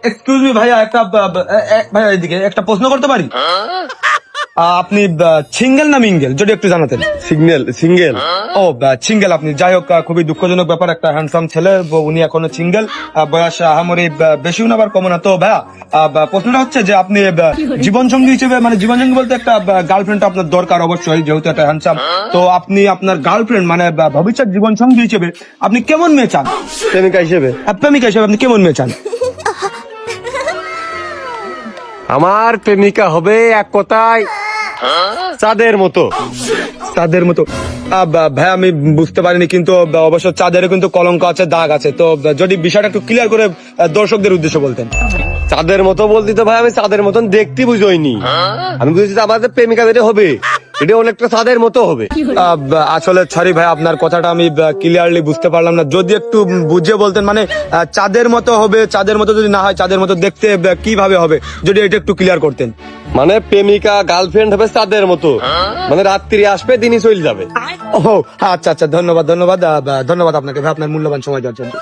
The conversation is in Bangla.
এক্সকিউজ মি ভাইয়া, একটা ভাইয়া এদিকে একটা প্রশ্ন করতে পারি? আপনি সিঙ্গেল না মিঙ্গেল যদি একটু জানাতেন। সিঙ্গেল। ও সিঙ্গেল আপনি, যাই হোক খুবই দুঃখজনক ব্যাপার, একটা হ্যান্ডসাম ছেলে উনি এখনো সিঙ্গেল, বয়স আহামরি বেশিও না আবার কমও না। তো ভাইয়া প্রশ্নটা হচ্ছে যে আপনি জীবন সঙ্গী হিসেবে, মানে জীবন সঙ্গী বলতে একটা গার্লফ্রেন্ড আপনার দরকার অবশ্যই, যেহেতু একটা হ্যান্ডসাম। তো আপনি আপনার গার্লফ্রেন্ড মানে ভবিষ্যৎ জীবন সঙ্গী হিসেবে আপনি কেমন মেয়ে চান? প্রেমিকা হিসেবে? প্রেমিকা হিসেবে আপনি কেমন মেয়ে চান? আমার প্রেমিকা হবে এক কথায় চাঁদের মতো। চাঁদের মতো? ভাই আমি বুঝতে পারিনি, কিন্তু অবশ্য চাঁদের কিন্তু কলঙ্ক আছে, দাগ আছে। তো যদি বিষয়টা একটু ক্লিয়ার করে দর্শকদের উদ্দেশ্যে বলতেন। চাঁদের মতো বলতে তো ভাই আমি চাঁদের মতন দেখতে বুঝইনি, আমি বুঝেছি আমাদের প্রেমিকা যেটা হবে এটা অনেকটা চাঁদের মতো হবে। আসলে সরি ভাই, আপনার কথাটা আমি ক্লিয়ারলি বুঝতে পারলাম না, যদি একটু বুঝিয়ে বলতেন। মানে চাঁদের মতো হবে, চাঁদের মতো যদি না হয় চাঁদের মতো দেখতে কিভাবে হবে, যদি এটা একটু ক্লিয়ার করতেন। মানে প্রেমিকা গার্লফ্রেন্ড হবে চাঁদের মতো, মানে রাত্রি আসবে দিনই চলে যাবে। ও আচ্ছা আচ্ছা, ধন্যবাদ ধন্যবাদ ধন্যবাদ আপনাকে ভাই, আপনার মূল্যবান সময় দেওয়ার জন্য।